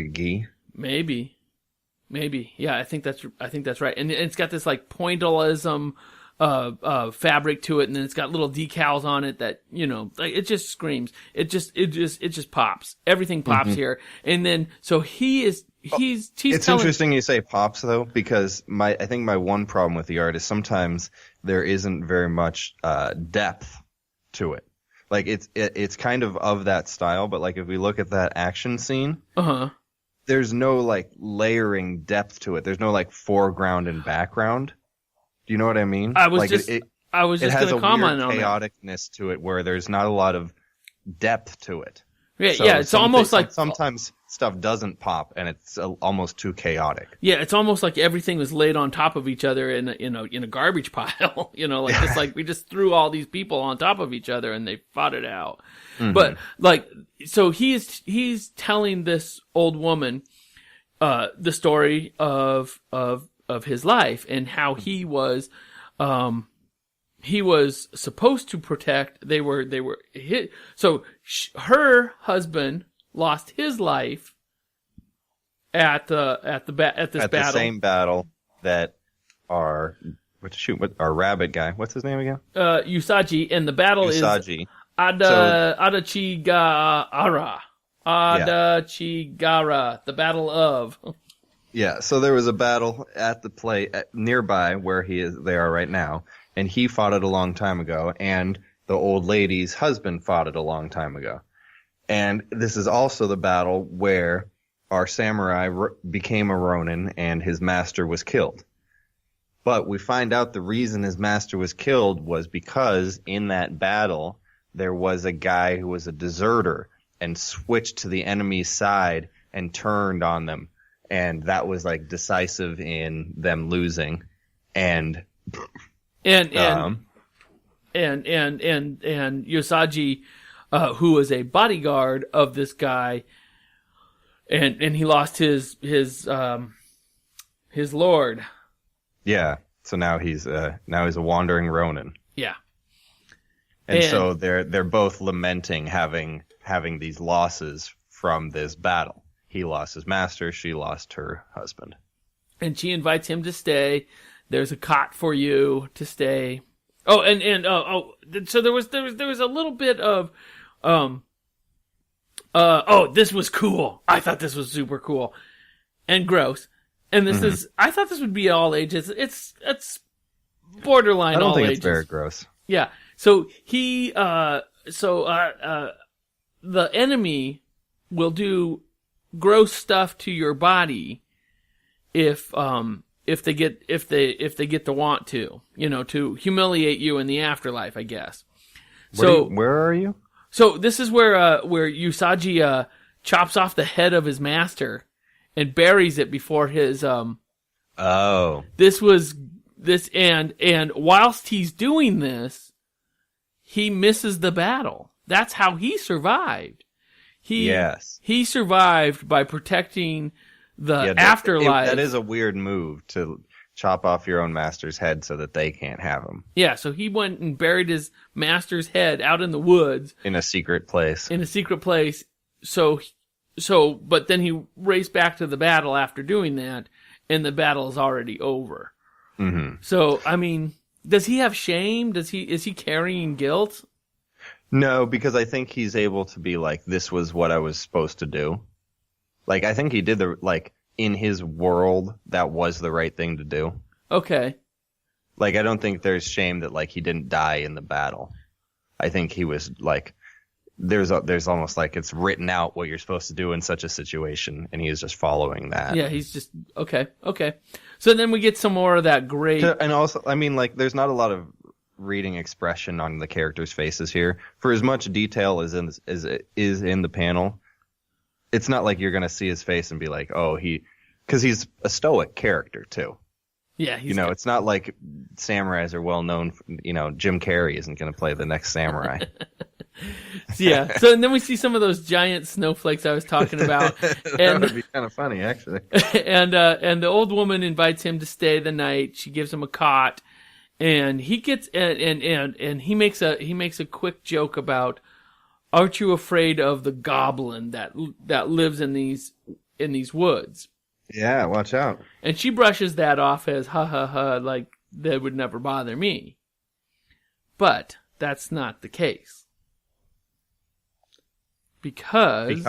gi. Maybe. Yeah, I think that's right. And it's got this like pointillism fabric to it, and then it's got little decals on it that, like, it just screams. It just pops. Everything pops here. And then so he's It's telling... interesting you say pops though, because I think my one problem with the art is sometimes there isn't very much depth to it. Like it's kind of that style, but like if we look at that action scene, there's no like layering depth to it. There's no like foreground and background. Do you know what I mean? I was like just going to comment on that. It has a weird chaoticness to it where there's not a lot of depth to it. Yeah, So it's almost like sometimes stuff doesn't pop and it's almost too chaotic. Yeah, it's almost like everything was laid on top of each other in a garbage pile. Like it's like we just threw all these people on top of each other and they fought it out. But like, so he's telling this old woman the story of his life and how he was supposed to protect. They were hit. So her husband lost his life at this battle. The same battle that our rabbit guy. What's his name again? Usagi, and the battle Usagi. is Adachigara. Adachigara, the battle of. Yeah, so there was a battle at the nearby where they are right now, and he fought it a long time ago, and the old lady's husband fought it a long time ago. And this is also the battle where our samurai became a Ronin and his master was killed. But we find out the reason his master was killed was because in that battle there was a guy who was a deserter and switched to the enemy's side and turned on them. And that was like decisive in them losing. And Usagi, who was a bodyguard of this guy, and he lost his lord. Yeah. So now he's a wandering Ronin. Yeah. And so they're both lamenting having these losses from this battle. He lost his master, she lost her husband. And she invites him to stay. There's a cot for you to stay. Oh, so there was a little bit of this was cool. I thought this was super cool and gross. And this I thought this would be all ages. It's borderline all ages. I don't think it's very gross. Yeah. So the enemy will do gross stuff to your body if they get to want to, to humiliate you in the afterlife, I guess. Where are you? So this is where Usagi chops off the head of his master and buries it before his and whilst he's doing this, he misses the battle. That's how he survived. He survived by protecting the afterlife. That is a weird move to chop off your own master's head so that they can't have him. Yeah, so he went and buried his master's head out in the woods. In a secret place. But then he raced back to the battle after doing that, and the battle is already over. Mm-hmm. So, I mean, does he have shame? Is he carrying guilt? No, because I think he's able to be like, this was what I was supposed to do. Like, I think he did in his world, that was the right thing to do. Okay. Like, I don't think there's shame that, like, he didn't die in the battle. I think he was, like, there's almost like it's written out what you're supposed to do in such a situation, and he is just following that. Yeah, he's just, okay. So then we get some more of that great... And also, I mean, like, there's not a lot of reading expression on the characters' faces here. For as much detail as is in the panel, it's not like you're going to see his face and be like, oh, because he's a stoic character too. Yeah, it's not like samurais are well known. Jim Carrey isn't going to play the next samurai. Yeah. So and then we see some of those giant snowflakes I was talking about. That would be kind of funny, actually. And the old woman invites him to stay the night. She gives him a cot. And he gets and he makes a quick joke about, aren't you afraid of the goblin that lives in in these woods. Yeah, watch out. And she brushes that off as ha ha ha, like that would never bother me. But that's not the case. Because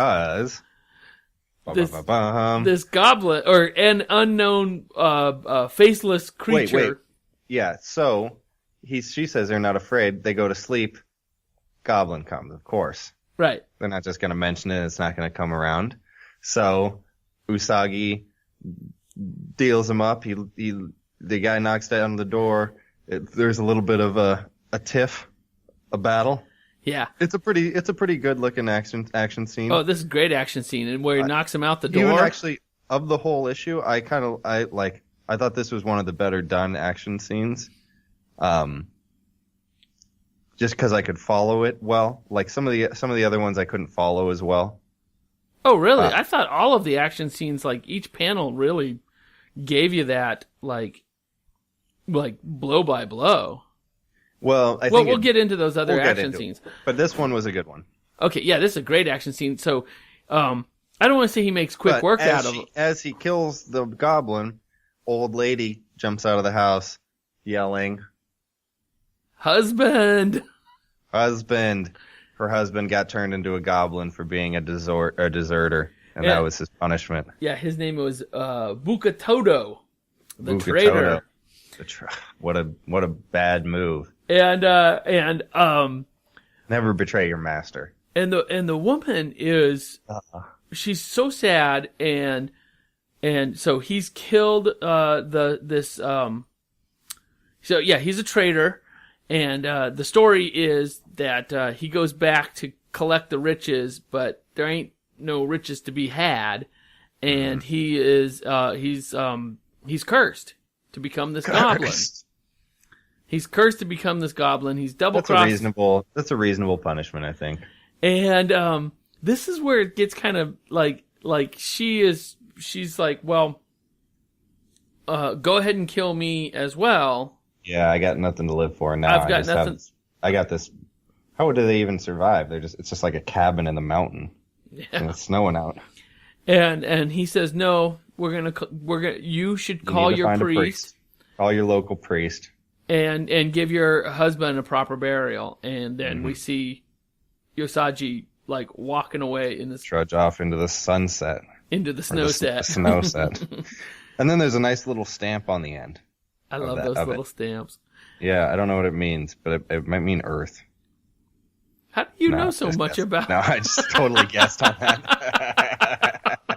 this goblin or an unknown faceless creature. Wait. Yeah, so she says they're not afraid. They go to sleep. Goblin comes, of course. Right. They're not just going to mention it. It's not going to come around. So Usagi deals him up. The guy knocks down the door. There's a little bit of a tiff, a battle. Yeah. It's a pretty good looking action scene. Oh, this is a great action scene, and where he knocks him out the door. Even actually, of the whole issue, I thought this was one of the better done action scenes. Just because I could follow it well. Like some of the other ones I couldn't follow as well. Oh, really? I thought all of the action scenes, like each panel, really gave you that like blow by blow. Well, we'll get into those other action scenes. But this one was a good one. Okay, yeah, this is a great action scene. So, I don't want to say he makes quick work out of it. As he kills the goblin, old lady jumps out of the house, yelling, "Husband!" Her husband got turned into a goblin for being a deserter, and that was his punishment. Yeah, his name was Bukatodo, the traitor. What a bad move. And never betray your master. And the woman is she's so sad, and so he's killed he's a traitor, and the story is that he goes back to collect the riches, but there ain't no riches to be had, and he's cursed to become this goblin. He's cursed to become this goblin. He's double-crossed. That's a reasonable punishment, I think. And this is where it gets kind of like she's like, well, go ahead and kill me as well. Yeah, I got nothing to live for now. I've got nothing. I got this. How do they even survive? It's just like a cabin in the mountain. Yeah. And it's snowing out. And he says, no, you should call your priest. Call your local priest. And give your husband a proper burial. And then we see Usagi like walking away in this. Trudge off into the sunset. Into the snow set. Snow set. And then there's a nice little stamp on the end. I love those little stamps. Yeah, I don't know what it means, but it might mean Earth. How do you know so much about? No, I just totally guessed on that.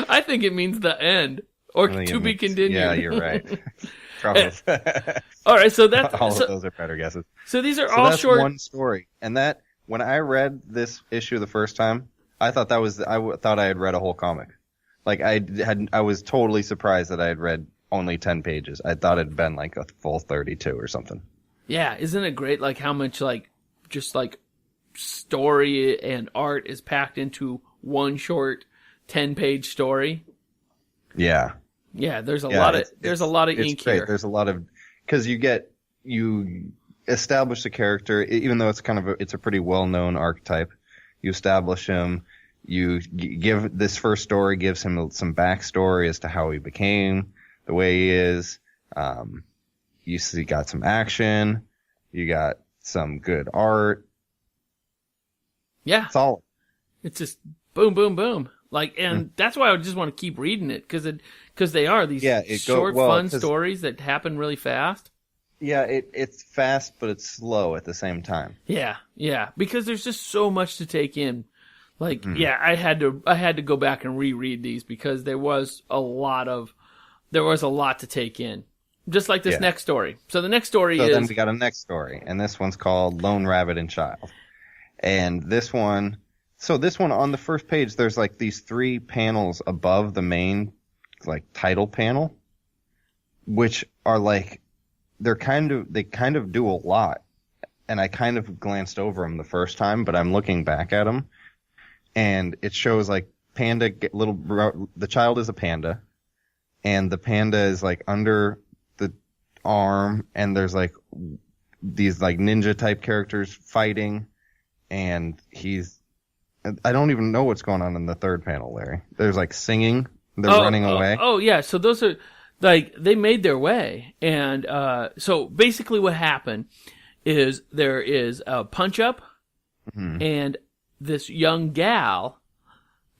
I think it means the end, or to be continued. Yeah, you're right. Probably. All right, so that's all of those are better guesses. So these are all short. One story, and that when I read this issue the first time, I thought I thought I had read a whole comic. Like I was totally surprised that I had read only 10 pages. I thought it'd been like a full 32 or something. Yeah, isn't it great? Like how much just story and art is packed into one short 10-page story. Yeah. Yeah, there's a lot of ink great. here. There's a lot of because you establish the character, even though it's a pretty well-known archetype. You establish him. You give this first story gives him some backstory as to how he became the way he is. You got some action. You got some good art. Yeah, solid. It's just boom, boom, boom. And that's why I just want to keep reading it because they are these short, fun stories that happen really fast. Yeah, it's fast, but it's slow at the same time. Yeah, because there's just so much to take in. I had to go back and reread these because there was a lot to take in. Just like this next story. So the next story is. So then we got a next story, and this one's called Lone Rabbit and Child. And this one on the first page, there's like these 3 panels above the main title panel, which are they kind of do a lot. And I kind of glanced over them the first time, but I'm looking back at them, and it shows panda the child is a panda, and the panda is under the arm, and there's these ninja type characters fighting, and he's I don't even know what's going on in the third panel, Larry. There's like singing. They're running away. Yeah. So those are like they made their way, and so basically what happened is there is a punch up, and this young gal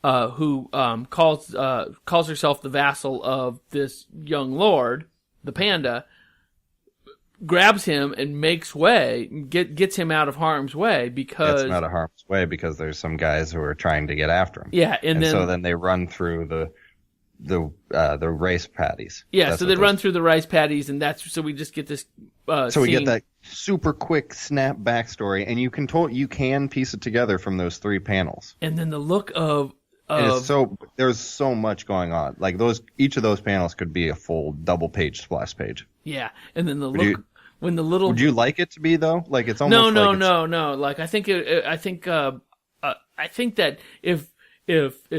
who calls herself the vassal of this young lord, the panda, grabs him and makes way, gets him out of harm's way because there's some guys who are trying to get after him. Yeah, and so then they run through the rice paddies. Yeah, so they run through the rice paddies, and so we just get this. So we get that super quick snap backstory, and you can piece it together from those 3 panels. And then the look of there's so much going on. Like each of those panels could be a full double-page splash page. Yeah, and then the look when the little. Would you like it to be though? Like it's almost no. Like I think that if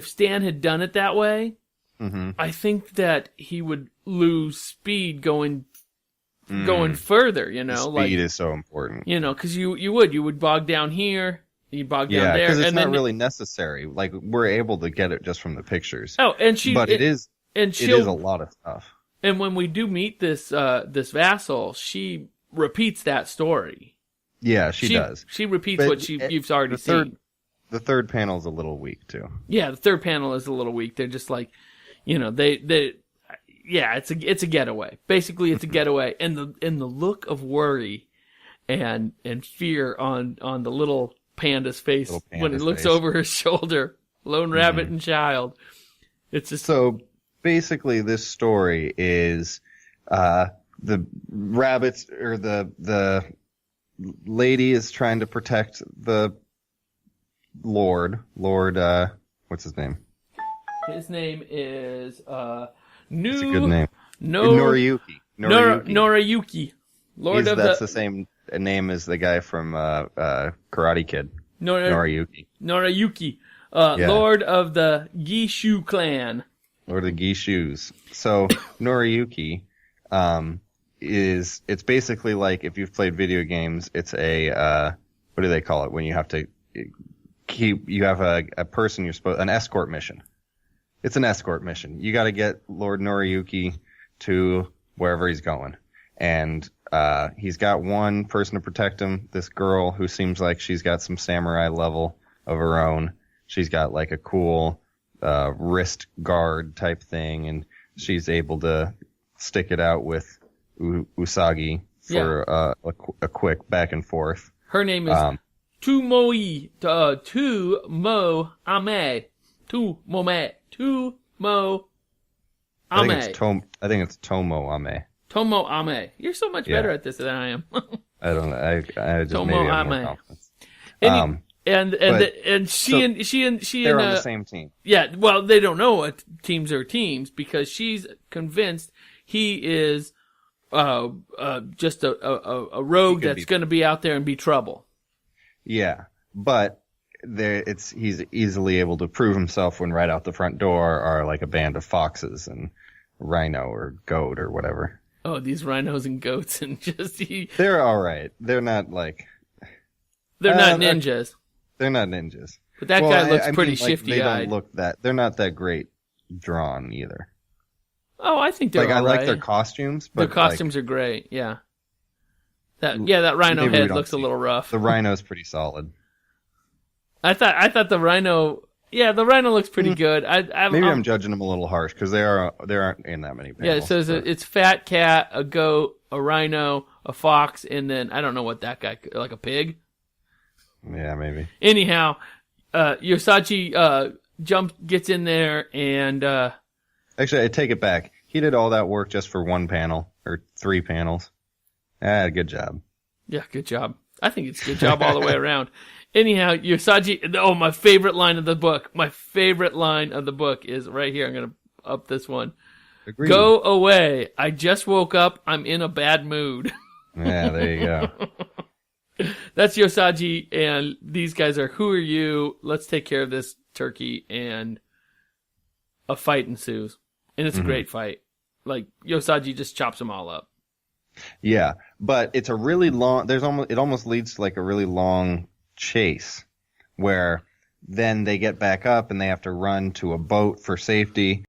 Stan had done it that way, I think that he would lose speed going further. You know, speed is so important. You know, because you would bog down here. You bog down there. Yeah, because it's not really necessary. Like we're able to get it just from the pictures. Oh, but it is a lot of stuff. And when we do meet this vassal, she repeats that story. Yeah, she does. She repeats what you've already seen. The third panel is a little weak too. Yeah, the third panel is a little weak. They're just like, you know, it's a getaway. Basically, it's a getaway, and the look of worry and fear on the little panda's face when he looks over his shoulder, lone rabbit and child. It's just so. Basically, this story is the rabbits or the lady is trying to protect the Lord. What's his name? His name is It's a good name. Noriyuki. That's the same name as the guy from Karate Kid. Noriyuki. Lord of the Gishu clan. Or the Gishus. So Noriyuki it's basically like if you've played video games, it's a what do they call it when you have to you have a person an escort mission. It's an escort mission. You got to get Lord Noriyuki to wherever he's going. And he's got one person to protect him, this girl who seems like she's got some samurai level of her own. She's got like a cool wrist guard type thing, and she's able to stick it out with Usagi for a quick back and forth. Her name is Tumo Ame. I think it's Tomo Ame. Tomo Ame. You're so much better at this than I am. I don't know. I just Tomo maybe have more Ame. confidence. And she they're on the same team. Yeah, well, they don't know what teams are teams because she's convinced he is just a rogue that's going to be out there and be trouble. Yeah, but he's easily able to prove himself when right out the front door are like a band of foxes and rhino or goat or whatever. Oh, these rhinos and goats and they're all right. They're not like they're not ninjas. They're not ninjas. But that guy looks pretty shifty-eyed. They don't look they're not that great drawn either. Oh, I think they're all right. I like their costumes, but their costumes are great. Yeah. That rhino head looks a little rough. The rhino's pretty solid. I thought the rhino. Yeah, the rhino looks pretty good. Maybe I'm judging them a little harsh because there aren't in that many panels. Yeah, it says it's fat cat, a goat, a rhino, a fox, and then I don't know what that guy like a pig. Yeah, maybe. Anyhow, Usagi gets in there and actually I take it back. He did all that work just for one panel or 3 panels. Good job. Yeah, good job. I think it's a good job all the way around. Anyhow, Usagi, my favorite line of the book. My favorite line of the book is right here. I'm going to up this one. Agreed. Go away. I just woke up. I'm in a bad mood. Yeah, there you go. That's Usagi, and these guys are, who are you? Let's take care of this turkey, and a fight ensues. And it's a great fight. Like, Usagi just chops them all up. Yeah, but it's a really long, it almost leads to like a really long chase where then they get back up and they have to run to a boat for safety.